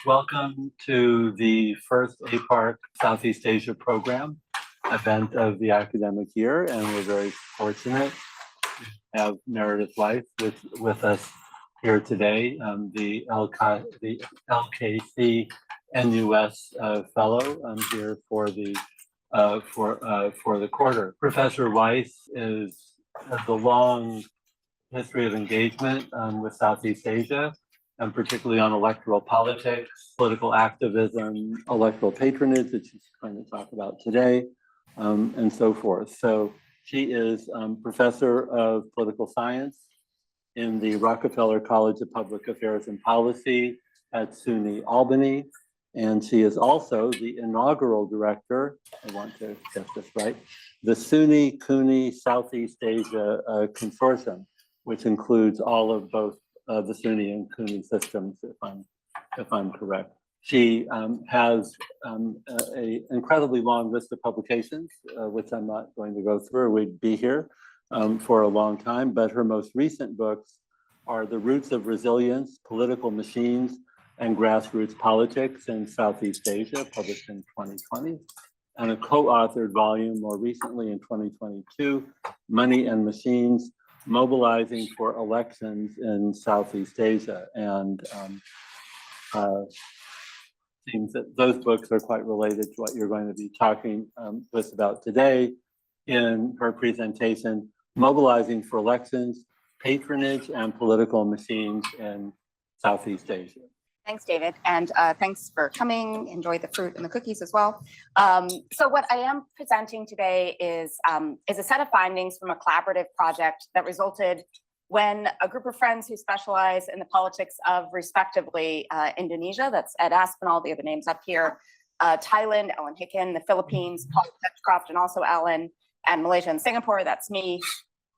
Welcome to the first APARC Southeast Asia program event of the academic year, and we're very fortunate to have Meredith Weiss with us here today, the LKC NUS fellow here for the quarter. Professor Weiss has a long history of engagement with Southeast Asia, and particularly on electoral politics, political activism, electoral patronage, that she's going to talk about today, and so forth. So she is professor of political science in the Rockefeller College of Public Affairs and Policy at SUNY Albany. And she is also the inaugural director, I want to get this right, the SUNY CUNY Southeast Asia Consortium, which includes all of both the SUNY and CUNY systems, if I'm correct. She has an incredibly long list of publications, which I'm not going to go through. We'd be here for a long time, but her most recent books are The Roots of Resilience, Political Machines, and Grassroots Politics in Southeast Asia, published in 2020, and a co-authored volume more recently in 2022, Money and Machines, Mobilizing for Elections in Southeast Asia. And seems that those books are quite related to what you're going to be talking with us about today in her presentation, Mobilizing for Elections, Patronage and Political Machines in Southeast Asia. Thanks, David, and thanks for coming. Enjoy the fruit and the cookies as well. So what I am presenting today is a set of findings from a collaborative project that resulted when a group of friends who specialize in the politics of, respectively, Indonesia, that's Ed Aspinall, the other names up here, Thailand, Ellen Hicken, the Philippines, Paul Petcroft, and also Ellen, and Malaysia and Singapore, that's me,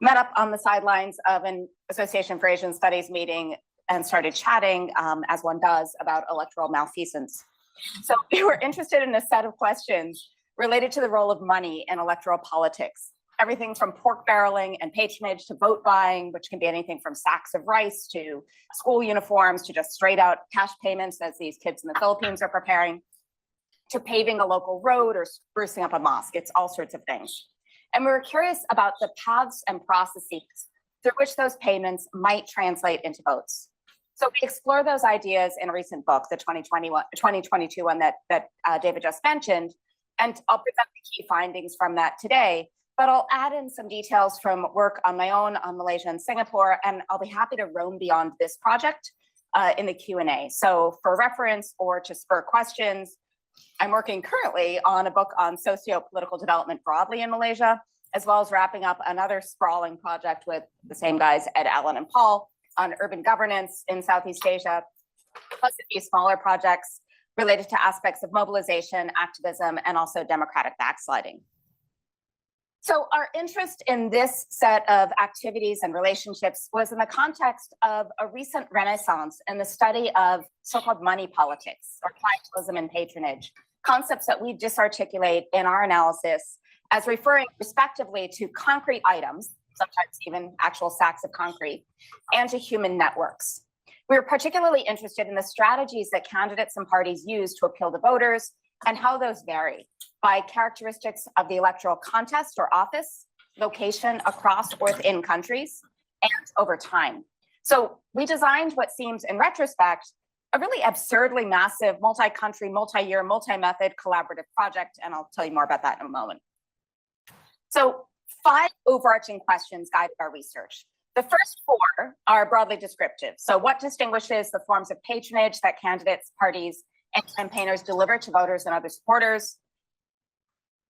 met up on the sidelines of an Association for Asian Studies meeting and started chatting, as one does, about electoral malfeasance. So we were interested in a set of questions related to the role of money in electoral politics. Everything from pork barreling and patronage to vote buying, which can be anything from sacks of rice to school uniforms to just straight out cash payments as these kids in the Philippines are preparing, to paving a local road or sprucing up a mosque. It's all sorts of things. And we were curious about the paths and processes through which those payments might translate into votes. So we explore those ideas in a recent book, the 2022 one that David just mentioned, and I'll present the key findings from that today, but I'll add in some details from work on my own on Malaysia and Singapore, and I'll be happy to roam beyond this project in the Q&A. So for reference or to spur questions, I'm working currently on a book on socio-political development broadly in Malaysia, as well as wrapping up another sprawling project with the same guys, Ed, Alan, and Paul, on urban governance in Southeast Asia, plus a few smaller projects related to aspects of mobilization, activism, and also democratic backsliding. So our interest in this set of activities and relationships was in the context of a recent renaissance in the study of so-called money politics, or clientelism and patronage, concepts that we disarticulate in our analysis as referring respectively to concrete items, sometimes even actual sacks of concrete, and to human networks. We were particularly interested in the strategies that candidates and parties use to appeal to voters and how those vary by characteristics of the electoral contest or office, location across or within countries, and over time. So we designed what seems in retrospect a really absurdly massive multi-country, multi-year, multi-method collaborative project, and I'll tell you more about that in a moment. So 5 overarching questions guided our research. The first 4 are broadly descriptive. So what distinguishes the forms of patronage that candidates, parties, and campaigners deliver to voters and other supporters?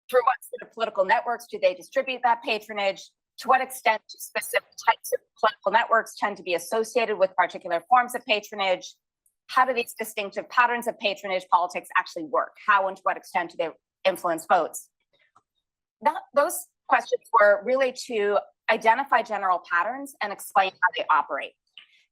Through what sort of political networks do they distribute that patronage? To what extent do specific types of political networks tend to be associated with particular forms of patronage? How do these distinctive patterns of patronage politics actually work? How and to what extent do they influence votes? Those questions were really to identify general patterns and explain how they operate.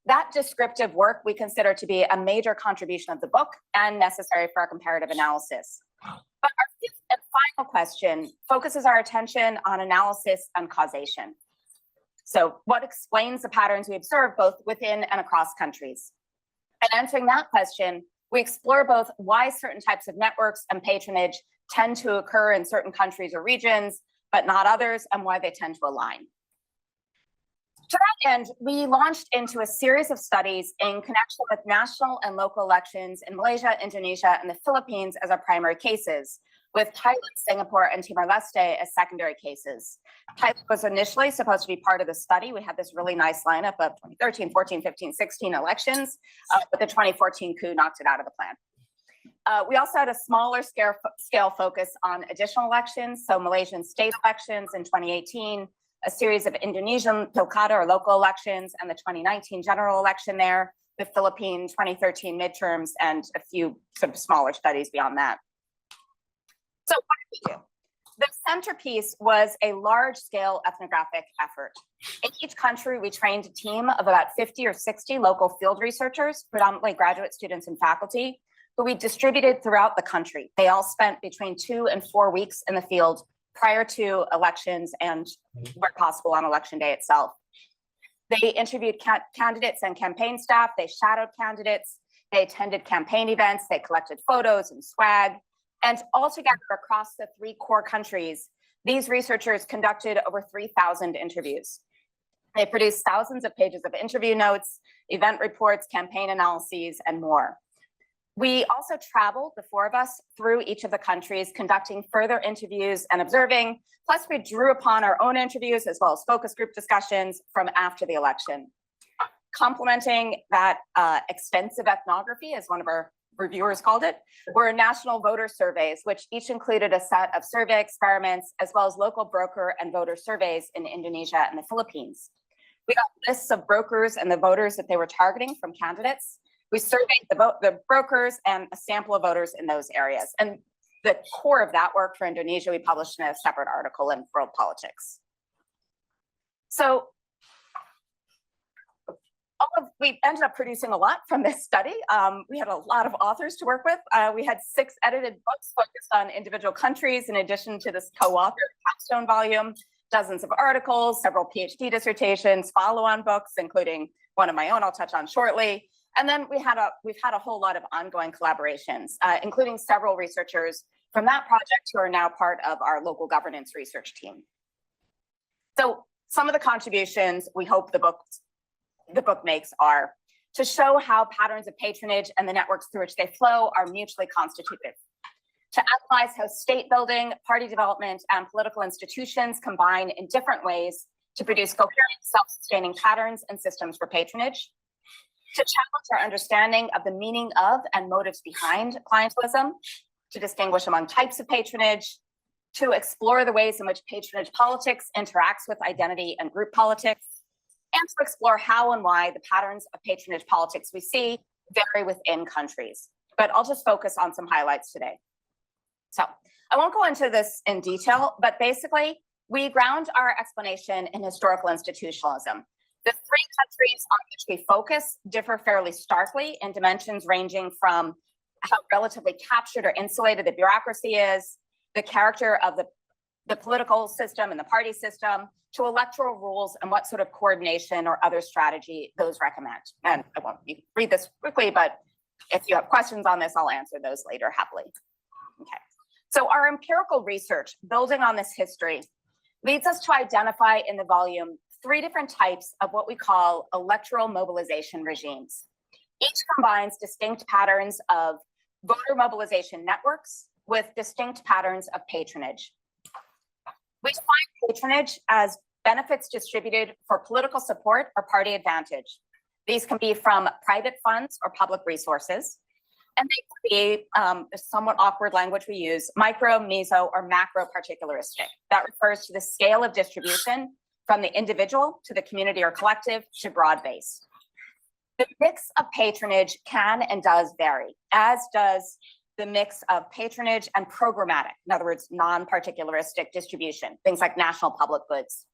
That descriptive work we consider to be a major contribution of the book and necessary for our comparative analysis. But our 5th and final question focuses our attention on analysis and causation. So what explains the patterns we observe both within and across countries? And answering that question We explore both why certain types of networks and patronage tend to occur in certain countries or regions, but not others, and why they tend to align. To that end, we launched into a series of studies in connection with national and local elections in Malaysia, Indonesia, and the Philippines as our primary cases, with Thailand, Singapore, and Timor-Leste as secondary cases. Thailand was initially supposed to be part of the study. We had this really nice lineup of 2013, 14, 15, 16 elections, but the 2014 coup knocked it out of the plan. We also had a smaller scale focus on additional elections, so Malaysian state elections in 2018, a series of Indonesian pilkada or local elections, and the 2019 general election there, the Philippine 2013 midterms, and a few sort of smaller studies beyond that. So what did we do? The centerpiece was a large-scale ethnographic effort. In each country, we trained a team of about 50 or 60 local field researchers, predominantly graduate students and faculty, who we distributed throughout the country. They all spent between 2 and 4 weeks in the field prior to elections and, where possible, on election day itself. They interviewed candidates and campaign staff. They shadowed candidates. They attended campaign events. They collected photos and swag. And altogether, across the 3 core countries, these researchers conducted over 3,000 interviews. They produced thousands of pages of interview notes, event reports, campaign analyses, and more. We also traveled, the 4 of us, through each of the countries, conducting further interviews and observing. Plus, we drew upon our own interviews as well as focus group discussions from after the election. Complementing that extensive ethnography, as one of our reviewers called it, were national voter surveys, which each included a set of survey experiments, as well as local broker and voter surveys in Indonesia and the Philippines. We got lists of brokers and the voters that they were targeting from candidates. We surveyed the brokers and a sample of voters in those areas. And the core of that work for Indonesia, we published in a separate article in World Politics. So we ended up producing a lot from this study. We had a lot of authors to work with. We had 6 edited books focused on individual countries, in addition to this co-authored capstone volume, dozens of articles, several PhD dissertations, follow-on books, including one of my own I'll touch on shortly. And then we've had a whole lot of ongoing collaborations, including several researchers from that project who are now part of our local governance research team. So some of the contributions we hope the book makes are to show how patterns of patronage and the networks through which they flow are mutually constitutive, to analyze how state building, party development, and political institutions combine in different ways to produce coherent, self-sustaining patterns and systems for patronage, to challenge our understanding of the meaning of and motives behind clientelism, to distinguish among types of patronage, to explore the ways in which patronage politics interacts with identity and group politics, and to explore how and why the patterns of patronage politics we see vary within countries. But I'll just focus on some highlights today. So I won't go into this in detail, but basically we ground our explanation in historical institutionalism. The 3 countries on which we focus differ fairly starkly in dimensions ranging from how relatively captured or insulated the bureaucracy is, the character of the political system and the party system, to electoral rules and what sort of coordination or other strategy those recommend. And I won't read this quickly, but if you have questions on this, I'll answer those later happily. Okay. So our empirical research, building on this history, leads us to identify in the volume 3 different types of what we call electoral mobilization regimes. Each combines distinct patterns of voter mobilization networks with distinct patterns of patronage. We define patronage as benefits distributed for political support or party advantage. These can be from private funds or public resources, and they can be, a somewhat awkward language we use, micro, meso, or macro particularistic. That refers to the scale of distribution from the individual to the community or collective to broad base. The mix of patronage can and does vary, as does the mix of patronage and programmatic, in other words, non-particularistic distribution, things like national public goods.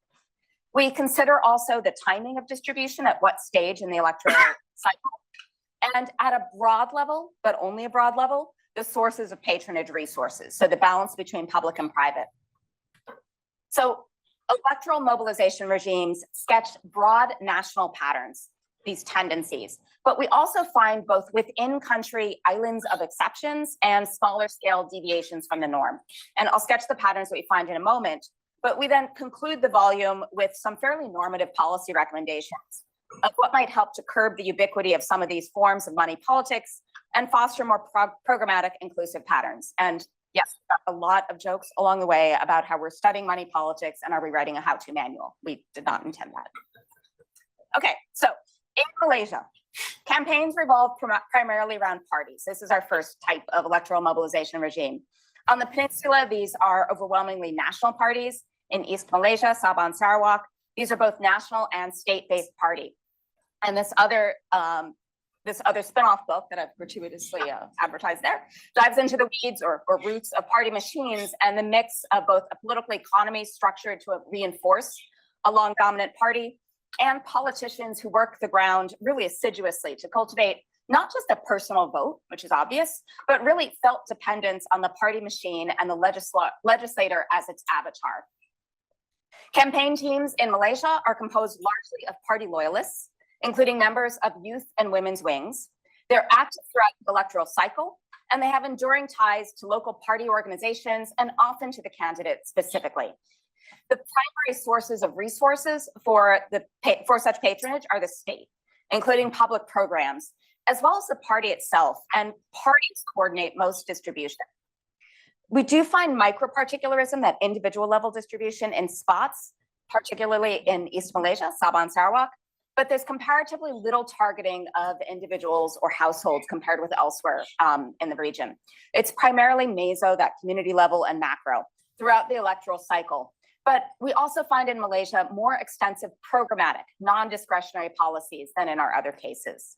We consider also the timing of distribution at what stage in the electoral cycle, and at a broad level, but only a broad level, the sources of patronage resources, so the balance between public and private. So electoral mobilization regimes sketch broad national patterns. these tendencies. But we also find both within country islands of exceptions and smaller scale deviations from the norm. And I'll sketch the patterns that we find in a moment, but we then conclude the volume with some fairly normative policy recommendations of what might help to curb the ubiquity of some of these forms of money politics and foster more programmatic inclusive patterns. And yes, we've got a lot of jokes along the way about how we're studying money politics and are we writing a how-to manual. We did not intend that. Okay, so in Malaysia, campaigns revolve primarily around parties. This is our first type of electoral mobilization regime. On the peninsula, these are overwhelmingly national parties. In East Malaysia, Sabah and Sarawak, these are both national and state-based party. And this other spin-off book that I've gratuitously advertised there dives into the weeds or roots of party machines and the mix of both a political economy structured to reinforce a long dominant party and politicians who work the ground really assiduously to cultivate not just a personal vote, which is obvious, but really felt dependence on the party machine and the legislator as its avatar. Campaign teams in Malaysia are composed largely of party loyalists, including members of youth and women's wings. They're active throughout the electoral cycle, and they have enduring ties to local party organizations and often to the candidate specifically. The primary sources of resources for such patronage are the state, including public programs, as well as the party itself, and parties coordinate most distribution. We do find micro-particularism, that individual level distribution in spots, particularly in East Malaysia, Sabah and Sarawak, but there's comparatively little targeting of individuals or households compared with elsewhere in the region. It's primarily meso, that community level, and macro throughout the electoral cycle. But we also find in Malaysia more extensive programmatic, non-discretionary policies than in our other cases.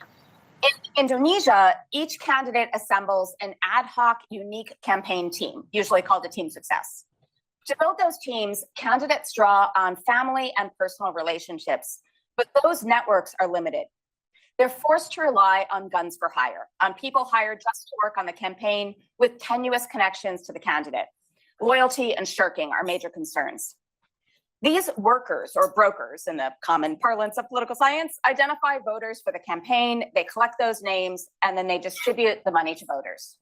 In Indonesia, each candidate assembles an ad hoc, unique campaign team, usually called a team success. To build those teams, candidates draw on family and personal relationships, but those networks are limited. They're forced to rely on guns for hire, on people hired just to work on the campaign with tenuous connections to the candidate. Loyalty and shirking are major concerns. These workers, or brokers in the common parlance of political science, identify voters for the campaign, they collect those names, and then they distribute the money to voters.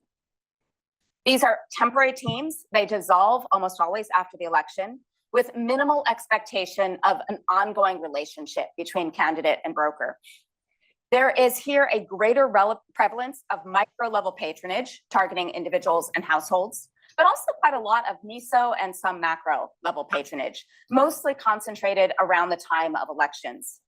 These are temporary teams. They dissolve almost always after the election with minimal expectation of an ongoing relationship between candidate and broker. There is here a greater prevalence of micro-level patronage targeting individuals and households, but also quite a lot of meso and some macro-level patronage, mostly concentrated around the time of elections.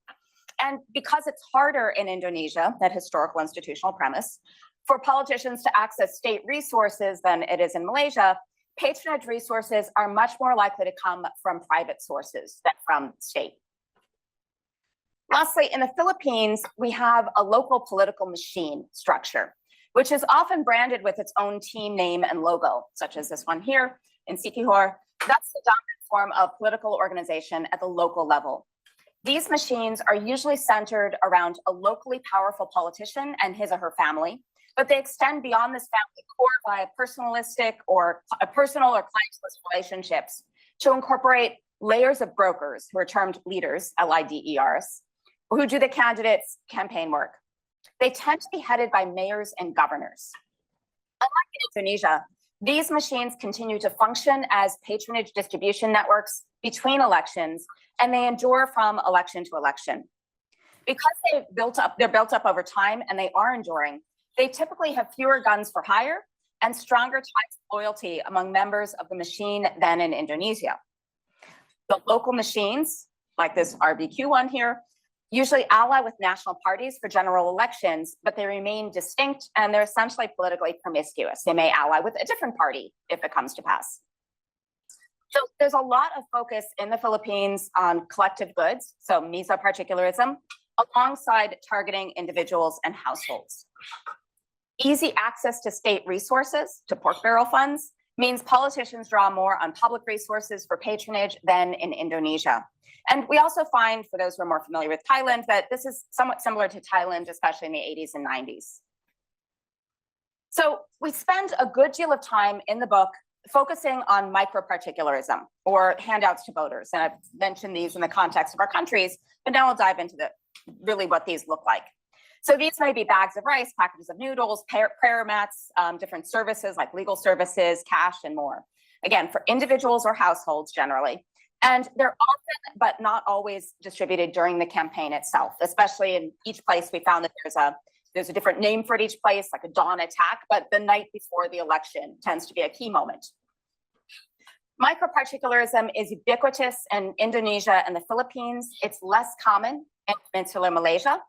And because it's harder in Indonesia, that historical institutional premise, for politicians to access state resources than it is in Malaysia, patronage resources are much more likely to come from private sources than from state. Lastly, in the Philippines, we have a local political machine structure, which is often branded with its own team name and logo, such as this one here in Sikihor. That's the dominant form of political organization at the local level. These machines are usually centered around a locally powerful politician and his or her family, but they extend beyond this family core by personalistic or personal or clientelist relationships to incorporate layers of brokers who are termed leaders, LIDERs, who do the candidate's campaign work. They tend to be headed by mayors and governors. Unlike in Indonesia, these machines continue to function as patronage distribution networks between elections, and they endure from election to election. Because they're built up over time and they are enduring, they typically have fewer guns for hire and stronger ties of loyalty among members of the machine than in Indonesia. The local machines, like this RBQ one here, usually ally with national parties for general elections, but they remain distinct and they're essentially politically promiscuous. They may ally with a different party if it comes to pass. So there's a lot of focus in the Philippines on collective goods, so meso-particularism, alongside targeting individuals and households. Easy access to state resources, to pork barrel funds, means politicians draw more on public resources for patronage than in Indonesia. And we also find, for those who are more familiar with Thailand, that this is somewhat similar to Thailand, especially in the 80s and 90s. So we spend a good deal of time in the book focusing on micro-particularism, or handouts to voters. And I've mentioned these in the context of our countries, but now I'll dive into really what these look like. So these may be bags of rice, packages of noodles, prayer mats, different services like legal services, cash, and more. Again, for individuals or households generally. And they're often, but not always, distributed during the campaign itself, especially in each place. We found that there's a different name for it each place, like a dawn attack, but the night before the election tends to be a key moment. Microparticularism is ubiquitous in Indonesia and the Philippines. It's less common in peninsular Malaysia.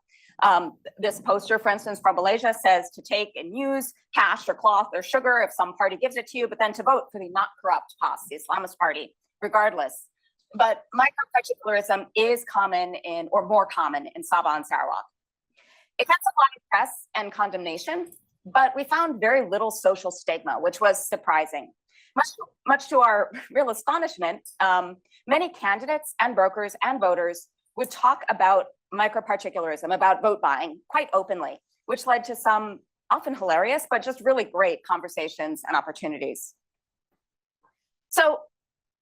This poster, for instance, from Malaysia says to take and use cash or cloth or sugar if some party gives it to you, but then to vote for the not corrupt PAS, the Islamist party, regardless. But microparticularism is common in, or more common in, Sabah and Sarawak. It gets a lot of press and condemnation, but we found very little social stigma, which was surprising. Much to our real astonishment, many candidates and brokers and voters would talk about microparticularism, about vote buying, quite openly, which led to some often hilarious, but just really great conversations and opportunities. So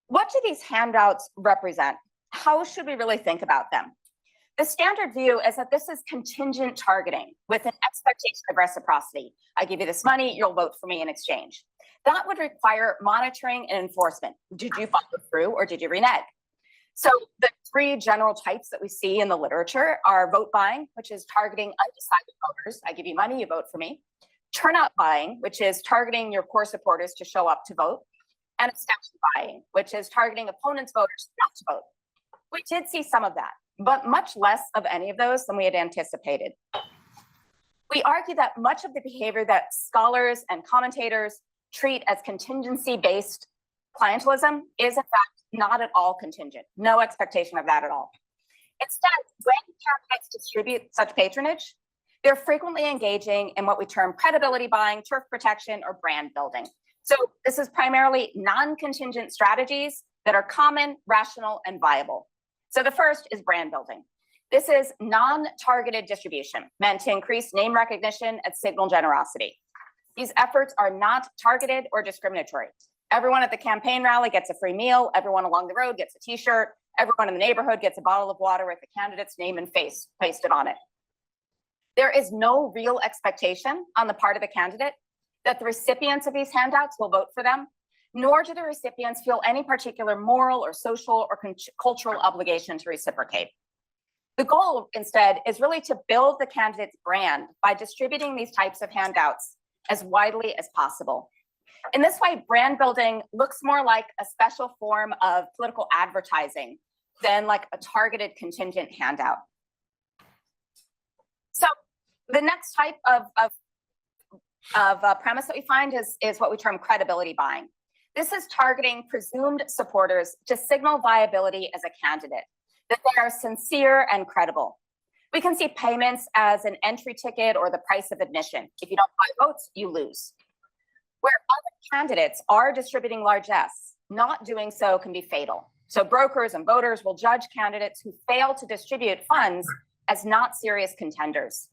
what do these handouts represent? How should we really think about them? The standard view is that this is contingent targeting with an expectation of reciprocity. I give you this money, you'll vote for me in exchange. That would require monitoring and enforcement. Did you follow through or did you renege? So the three general types that we see in the literature are vote buying, which is targeting undecided voters. I give you money, you vote for me. Turnout buying, which is targeting your core supporters to show up to vote. And abstention buying, which is targeting opponents' voters not to vote. We did see some of that, but much less of any of those than we had anticipated. We argue that much of the behavior that scholars and commentators treat as contingency-based clientelism is in fact not at all contingent, no expectation of that at all. Instead, when candidates distribute such patronage, they're frequently engaging in what we term credibility buying, turf protection, or brand building. So this is primarily non-contingent strategies that are common, rational, and viable. So the first is brand building. This is non-targeted distribution meant to increase name recognition and signal generosity. These efforts are not targeted or discriminatory. Everyone at the campaign rally gets a free meal. Everyone along the road gets a t-shirt. Everyone in the neighborhood gets a bottle of water with the candidate's name and face pasted on it. There is no real expectation on the part of the candidate that the recipients of these handouts will vote for them, nor do the recipients feel any particular moral or social or cultural obligation to reciprocate. The goal, instead, is really to build the candidate's brand by distributing these types of handouts as widely as possible. In this way, brand building looks more like a special form of political advertising than like a targeted contingent handout. So the next type of premise that we find is what we term credibility buying. This is targeting presumed supporters to signal viability as a candidate, that they are sincere and credible. We can see payments as an entry ticket or the price of admission. If you don't buy votes, you lose. Where other candidates are distributing largesse, not doing so can be fatal. So brokers and voters will judge candidates who fail to distribute funds as not serious contenders.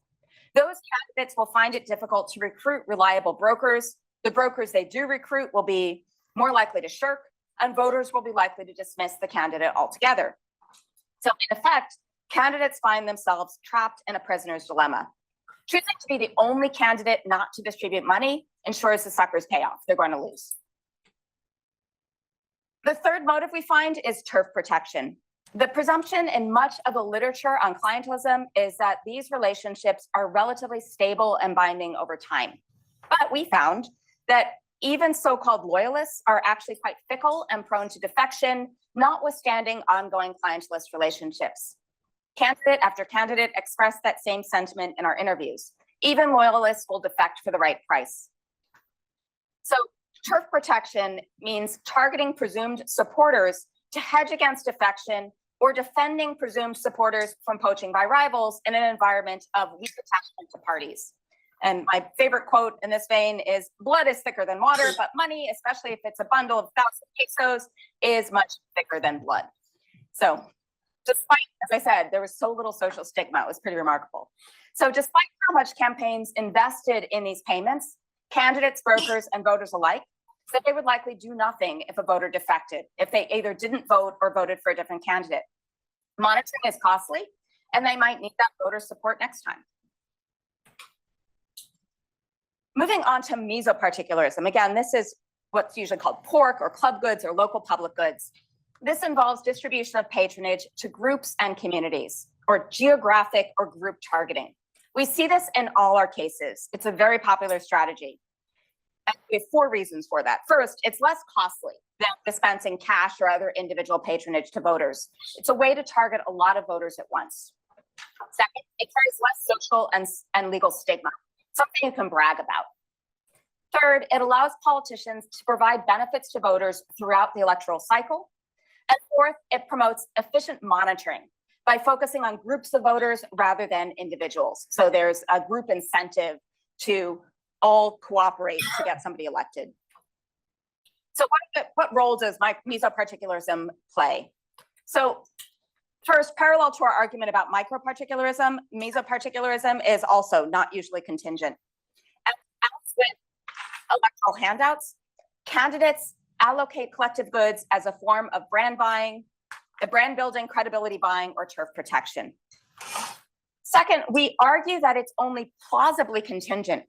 Those candidates will find it difficult to recruit reliable brokers. The brokers they do recruit will be more likely to shirk, and voters will be likely to dismiss the candidate altogether. So in effect, candidates find themselves trapped in a prisoner's dilemma. Choosing to be the only candidate not to distribute money ensures the suckers pay off. They're going to lose. The third motive we find is turf protection. The presumption in much of the literature on clientelism is that these relationships are relatively stable and binding over time. But we found that even so-called loyalists are actually quite fickle and prone to defection, notwithstanding ongoing clientelist relationships. Candidate after candidate expressed that same sentiment in our interviews. Even loyalists will defect for the right price. So turf protection means targeting presumed supporters to hedge against defection or defending presumed supporters from poaching by rivals in an environment of weak attachment to parties. And my favorite quote in this vein is, blood is thicker than water, but money, especially if it's a bundle of 1,000 pesos, is much thicker than blood. So despite, as I said, there was so little social stigma, it was pretty remarkable. So despite how much campaigns invested in these payments, candidates, brokers, and voters alike said they would likely do nothing if a voter defected, if they either didn't vote or voted for a different candidate. Monitoring is costly, and they might need that voter support next time. Moving on to mesoparticularism. Again, this is what's usually called pork or club goods or local public goods. This involves distribution of patronage to groups and communities, or geographic or group targeting. We see this in all our cases. It's a very popular strategy. And we have 4 reasons for that. First, it's less costly than dispensing cash or other individual patronage to voters. It's a way to target a lot of voters at once. Second, it carries less social and legal stigma, something you can brag about. Third, it allows politicians to provide benefits to voters throughout the electoral cycle. And fourth, it promotes efficient monitoring by focusing on groups of voters rather than individuals. So there's a group incentive to all cooperate to get somebody elected. So what role does mesoparticularism play? So first, parallel to our argument about microparticularism, mesoparticularism is also not usually contingent. As with electoral handouts, candidates allocate collective goods as a form of brand buying, brand building, credibility buying, or turf protection. Second, we argue that it's only plausibly contingent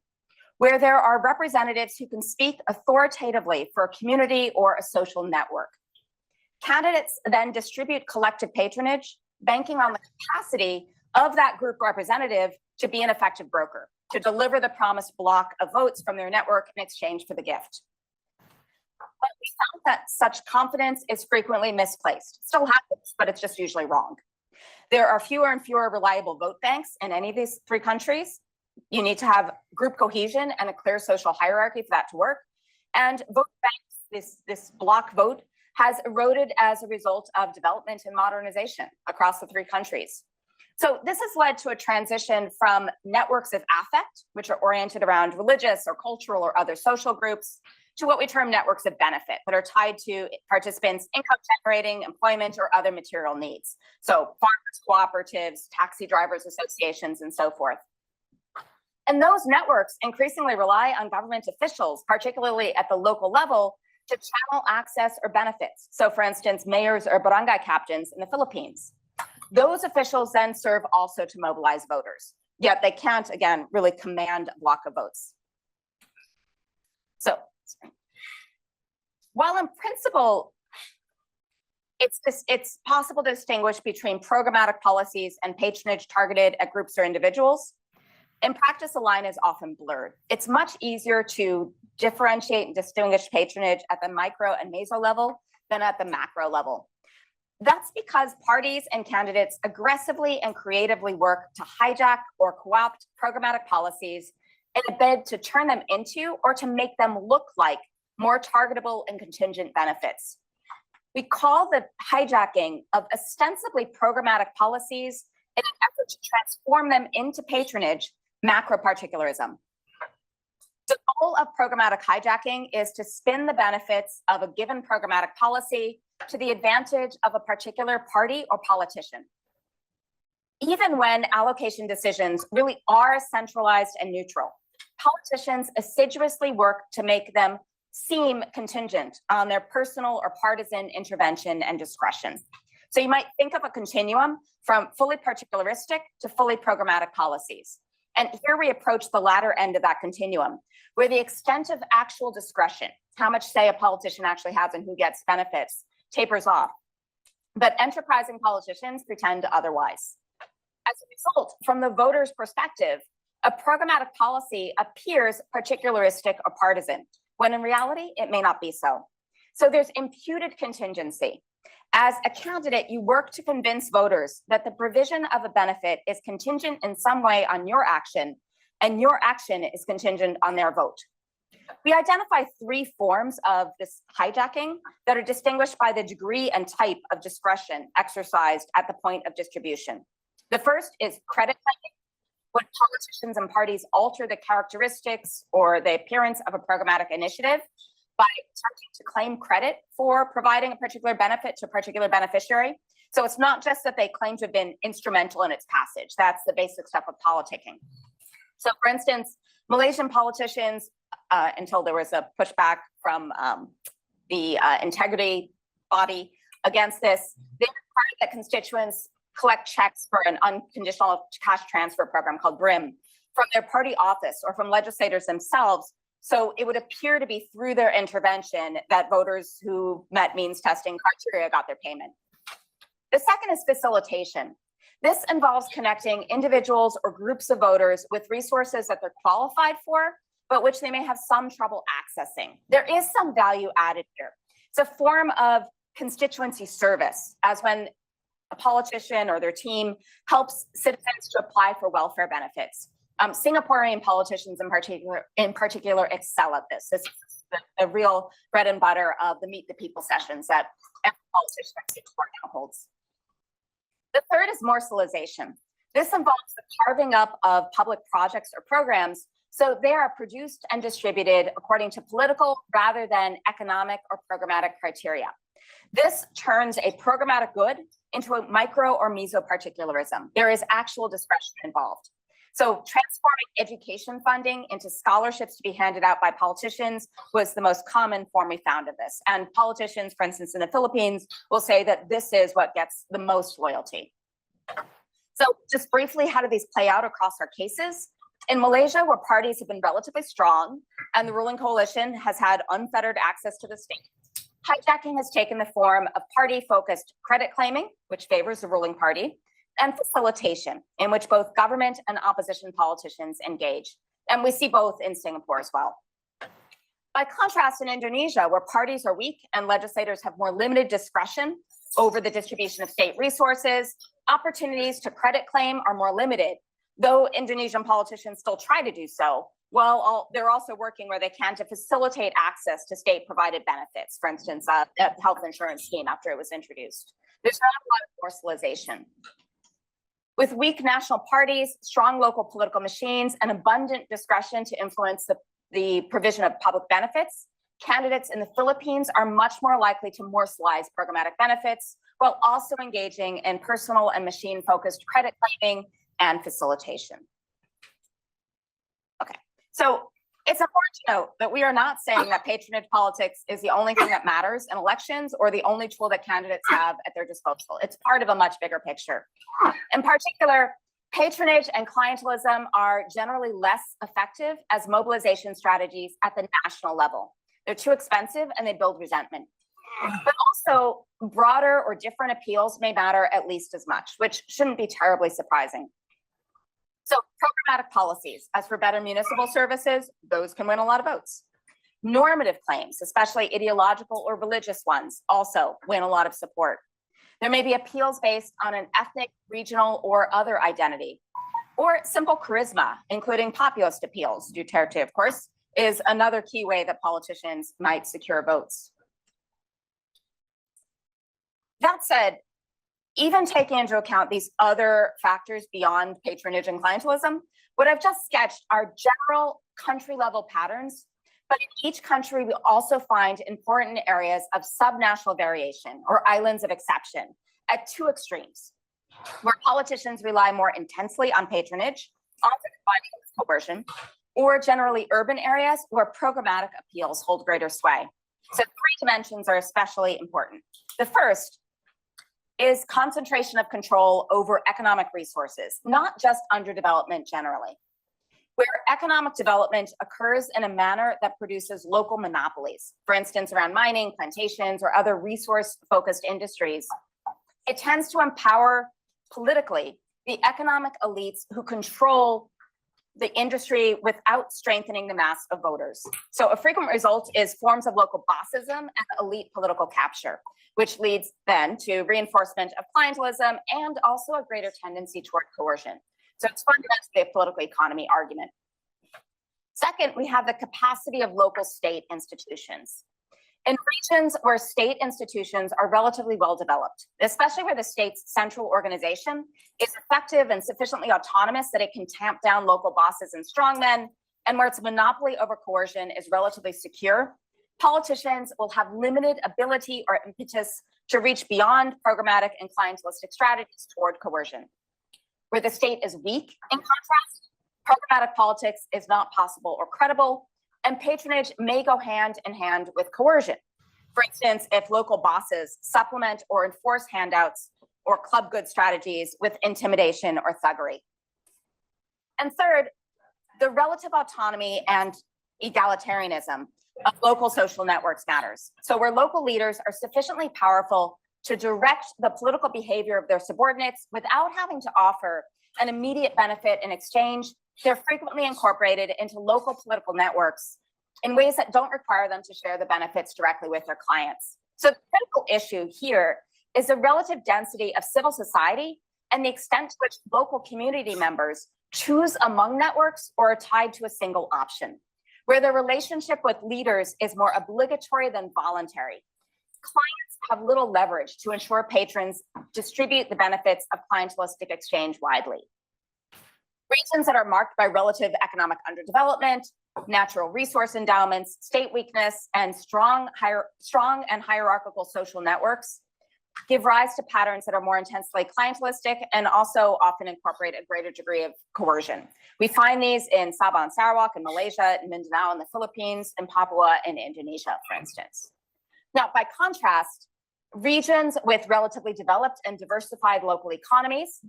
where there are representatives who can speak authoritatively for a community or a social network. Candidates then distribute collective patronage, banking on the capacity of that group representative to be an effective broker, to deliver the promised block of votes from their network in exchange for the gift. But we found that such confidence is frequently misplaced. It still happens, but it's just usually wrong. There are fewer and fewer reliable vote banks in any of these 3 countries. You need to have group cohesion and a clear social hierarchy for that to work. And vote banks, this block vote, has eroded as a result of development and modernization across the 3 countries. So this has led to a transition from networks of affect, which are oriented around religious or cultural or other social groups, to what we term networks of benefit that are tied to participants' income generating, employment, or other material needs. So farmers, cooperatives, taxi drivers associations, and so forth. And those networks increasingly rely on government officials, particularly at the local level, to channel access or benefits. So for instance, mayors or barangay captains in the Philippines. Those officials then serve also to mobilize voters, yet they can't, again, really command a block of votes. So, while in principle, it's possible to distinguish between programmatic policies and patronage targeted at groups or individuals, in practice, the line is often blurred. It's much easier to differentiate and distinguish patronage at the micro and meso level than at the macro level. That's because parties and candidates aggressively and creatively work to hijack or co-opt programmatic policies in a bid to turn them into or to make them look like more targetable and contingent benefits. We call the hijacking of ostensibly programmatic policies in an effort to transform them into patronage macroparticularism. The goal of programmatic hijacking is to spin the benefits of a given programmatic policy to the advantage of a particular party or politician. Even when allocation decisions really are centralized and neutral, politicians assiduously work to make them seem contingent on their personal or partisan intervention and discretion. So you might think of a continuum from fully particularistic to fully programmatic policies. And here we approach the latter end of that continuum, where the extent of actual discretion, how much say a politician actually has and who gets benefits, tapers off. But enterprising politicians pretend otherwise. As a result, from the voter's perspective, a programmatic policy appears particularistic or partisan, when in reality, it may not be so. So there's imputed contingency. As a candidate, you work to convince voters that the provision of a benefit is contingent in some way on your action, and your action is contingent on their vote. We identify 3 forms of this hijacking that are distinguished by the degree and type of discretion exercised at the point of distribution. The first is credit claiming, when politicians and parties alter the characteristics or the appearance of a programmatic initiative by attempting to claim credit for providing a particular benefit to a particular beneficiary. So it's not just that they claim to have been instrumental in its passage. That's the basic stuff of politicking. So for instance, Malaysian politicians, until there was a pushback from the integrity body against this, they required that constituents collect checks for an unconditional cash transfer program called BRIM from their party office or from legislators themselves. So it would appear to be through their intervention that voters who met means testing criteria got their payment. The second is facilitation. This involves connecting individuals or groups of voters with resources that they're qualified for, but which they may have some trouble accessing. There is some value added here. It's a form of constituency service, as when a politician or their team helps citizens to apply for welfare benefits. Singaporean politicians in particular excel at this. This is the real bread and butter of the Meet the People sessions that every politician in Singapore now holds. The third is morsalization. This involves the carving up of public projects or programs so they are produced and distributed according to political rather than economic or programmatic criteria. This turns a programmatic good into a micro or mesoparticularism. There is actual discretion involved. So transforming education funding into scholarships to be handed out by politicians was the most common form we found of this. And politicians, for instance, in the Philippines, will say that this is what gets the most loyalty. So just briefly, how do these play out across our cases? In Malaysia, where parties have been relatively strong and the ruling coalition has had unfettered access to the state, hijacking has taken the form of party-focused credit claiming, which favors the ruling party, and facilitation, in which both government and opposition politicians engage. And we see both in Singapore as well. By contrast, in Indonesia, where parties are weak and legislators have more limited discretion over the distribution of state resources, opportunities to credit claim are more limited, though Indonesian politicians still try to do so. Well, they're also working where they can to facilitate access to state-provided benefits, for instance, a health insurance scheme after it was introduced. There's not a lot of morsalization. With weak national parties, strong local political machines, and abundant discretion to influence the provision of public benefits, candidates in the Philippines are much more likely to morselize programmatic benefits while also engaging in personal and machine-focused credit claiming and facilitation. Okay, so it's important to note that we are not saying that patronage politics is the only thing that matters in elections or the only tool that candidates have at their disposal. It's part of a much bigger picture. In particular, patronage and clientelism are generally less effective as mobilization strategies at the national level. They're too expensive and they build resentment. But also, broader or different appeals may matter at least as much, which shouldn't be terribly surprising. So programmatic policies, as for better municipal services, those can win a lot of votes. Normative claims, especially ideological or religious ones, also win a lot of support. There may be appeals based on an ethnic, regional, or other identity, or simple charisma, including populist appeals. Duterte, of course, is another key way that politicians might secure votes. That said, even taking into account these other factors beyond patronage and clientelism, what I've just sketched are general country-level patterns, but in each country, we also find important areas of subnational variation or islands of exception at two extremes, where politicians rely more intensely on patronage, often combining with coercion, or generally urban areas where programmatic appeals hold greater sway. So three dimensions are especially important. The first is concentration of control over economic resources, not just underdevelopment generally, where economic development occurs in a manner that produces local monopolies, for instance, around mining, plantations, or other resource-focused industries. It tends to empower politically the economic elites who control the industry without strengthening the mass of voters. So a frequent result is forms of local bossism and elite political capture, which leads then to reinforcement of clientelism and also a greater tendency toward coercion. So it's fundamentally a political economy argument. Second, we have the capacity of local state institutions. In regions where state institutions are relatively well developed, especially where the state's central organization is effective and sufficiently autonomous that it can tamp down local bosses and strongmen, and where its monopoly over coercion is relatively secure, politicians will have limited ability or impetus to reach beyond programmatic and clientelistic strategies toward coercion. Where the state is weak, in contrast, programmatic politics is not possible or credible, and patronage may go hand in hand with coercion. For instance, if local bosses supplement or enforce handouts or club good strategies with intimidation or thuggery. And third, the relative autonomy and egalitarianism of local social networks matters. So where local leaders are sufficiently powerful to direct the political behavior of their subordinates without having to offer an immediate benefit in exchange, they're frequently incorporated into local political networks in ways that don't require them to share the benefits directly with their clients. So the critical issue here is the relative density of civil society and the extent to which local community members choose among networks or are tied to a single option, where the relationship with leaders is more obligatory than voluntary. Clients have little leverage to ensure patrons distribute the benefits of clientelistic exchange widely. Regions that are marked by relative economic underdevelopment, natural resource endowments, state weakness, and strong and hierarchical social networks give rise to patterns that are more intensely clientelistic and also often incorporate a greater degree of coercion. We find these in Sabah and Sarawak in Malaysia, in Mindanao in the Philippines, and Papua in Indonesia, for instance. Now, by contrast, regions with relatively developed and diversified local economies,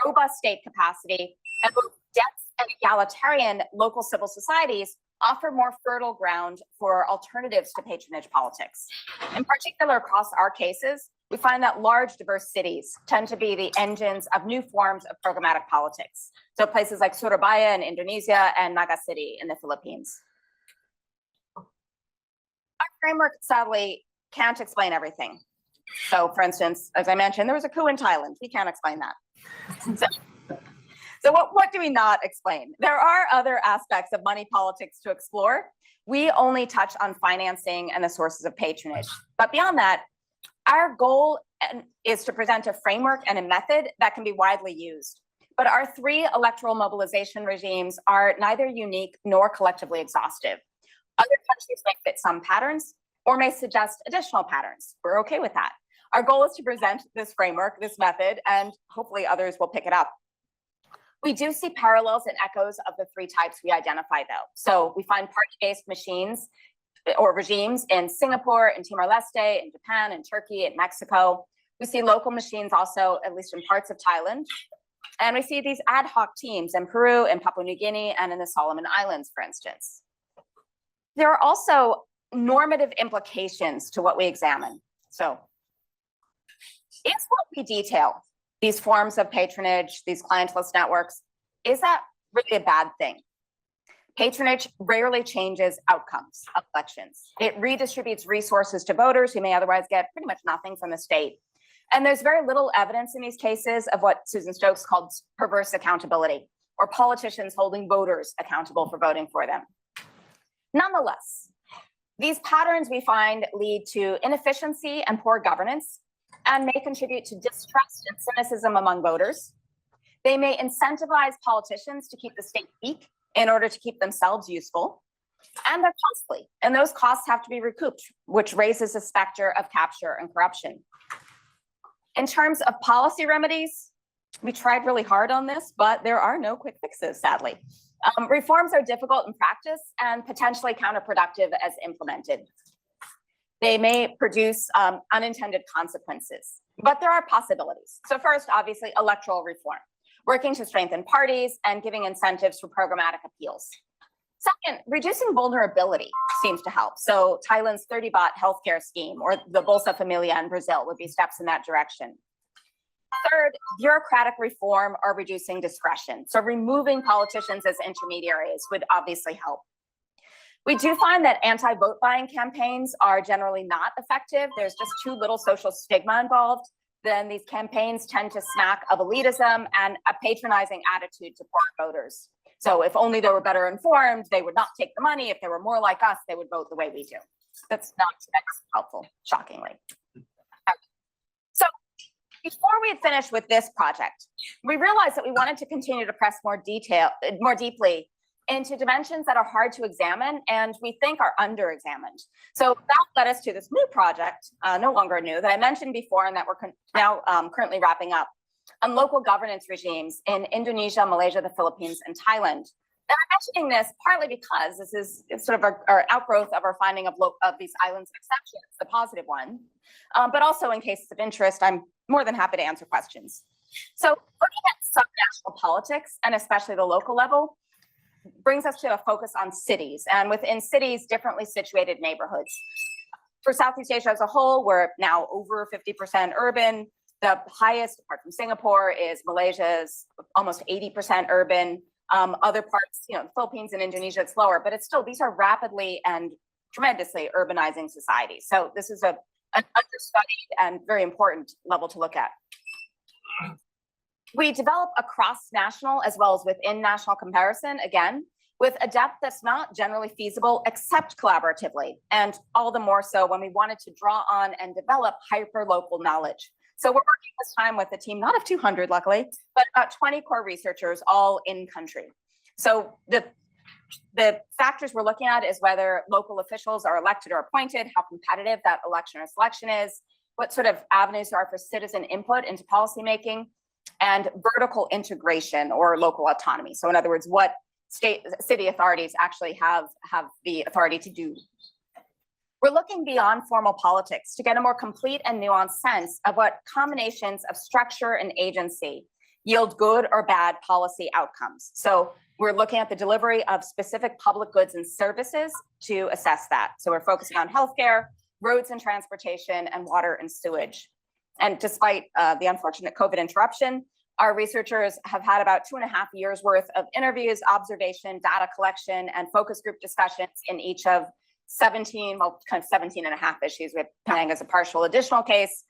robust state capacity, and both dense and egalitarian local civil societies offer more fertile ground for alternatives to patronage politics. In particular, across our cases, we find that large, diverse cities tend to be the engines of new forms of programmatic politics. So places like Surabaya in Indonesia and Naga City in the Philippines. Our framework sadly can't explain everything. So for instance, as I mentioned, there was a coup in Thailand. We can't explain that. So what do we not explain? There are other aspects of money politics to explore. We only touch on financing and the sources of patronage. But beyond that, our goal is to present a framework and a method that can be widely used. But our three electoral mobilization regimes are neither unique nor collectively exhaustive. Other countries may fit some patterns or may suggest additional patterns. We're okay with that. Our goal is to present this framework, this method, and hopefully others will pick it up. We do see parallels and echoes of the three types we identify, though. So we find party-based machines or regimes in Singapore, in Timor-Leste, in Japan, in Turkey, in Mexico. We see local machines also, at least in parts of Thailand. And we see these ad hoc teams in Peru, in Papua New Guinea, and in the Solomon Islands, for instance. There are also normative implications to what we examine. So is what we detail, these forms of patronage, these clientelist networks, is that really a bad thing? Patronage rarely changes outcomes of elections. It redistributes resources to voters who may otherwise get pretty much nothing from the state. And there's very little evidence in these cases of what Susan Stokes called perverse accountability, or politicians holding voters accountable for voting for them. Nonetheless, these patterns we find lead to inefficiency and poor governance, and may contribute to distrust and cynicism among voters. They may incentivize politicians to keep the state weak in order to keep themselves useful, and they're costly, and those costs have to be recouped, which raises the specter of capture and corruption. In terms of policy remedies, we tried really hard on this, but there are no quick fixes, sadly. Reforms are difficult in practice and potentially counterproductive as implemented. They may produce unintended consequences, but there are possibilities. So first, obviously, electoral reform, working to strengthen parties and giving incentives for programmatic appeals. Second, reducing vulnerability seems to help. So Thailand's 30-baht healthcare scheme or the Bolsa Familia in Brazil would be steps in that direction. Third, bureaucratic reform or reducing discretion. So removing politicians as intermediaries would obviously help. We do find that anti-vote buying campaigns are generally not effective. There's just too little social stigma involved. Then these campaigns tend to smack of elitism and a patronizing attitude to poor voters. So if only they were better informed, they would not take the money. If they were more like us, they would vote the way we do. That's not helpful, shockingly. So before we had finished with this project, we realized that we wanted to continue to press more deeply into dimensions that are hard to examine and we think are under-examined. So that led us to this new project, no longer new, that I mentioned before and that we're now currently wrapping up, on local governance regimes in Indonesia, Malaysia, the Philippines, and Thailand, And I'm mentioning this partly because this is sort of our outgrowth of our finding of these islands of exceptions, the positive one, but also in cases of interest, I'm more than happy to answer questions. So looking at subnational politics, and especially the local level, brings us to a focus on cities, and within cities, differently situated neighborhoods. For Southeast Asia as a whole, we're now over 50% urban. The highest, apart from Singapore, is Malaysia's almost 80% urban. Other parts, the Philippines and Indonesia, it's lower, but it's still, these are rapidly and tremendously urbanizing societies. So this is an understudied and very important level to look at. We develop a cross-national as well as within national comparison, again, with a depth that's not generally feasible except collaboratively, and all the more so when we wanted to draw on and develop hyper-local knowledge. So we're working this time with a team, not of 200 luckily, but about 20 core researchers all in country. So the factors we're looking at is whether local officials are elected or appointed, how competitive that election or selection is, what sort of avenues there are for citizen input into policymaking, and vertical integration or local autonomy. So in other words, what city authorities actually have the authority to do. We're looking beyond formal politics to get a more complete and nuanced sense of what combinations of structure and agency yield good or bad policy outcomes. So we're looking at the delivery of specific public goods and services to assess that. So we're focusing on healthcare, roads and transportation, and water and sewage. And despite the unfortunate COVID interruption, our researchers have had about 2.5 years worth of interviews, observation, data collection, and focus group discussions in each of 17, well, kind of 17 and a half issues, with Penang as a partial additional case,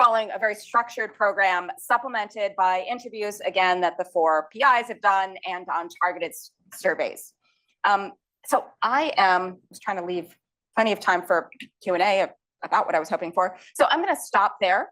following a very structured program supplemented by interviews, again, that the 4 PIs have done and on targeted surveys. So I was trying to leave plenty of time for Q&A about what I was hoping for. So I'm going to stop there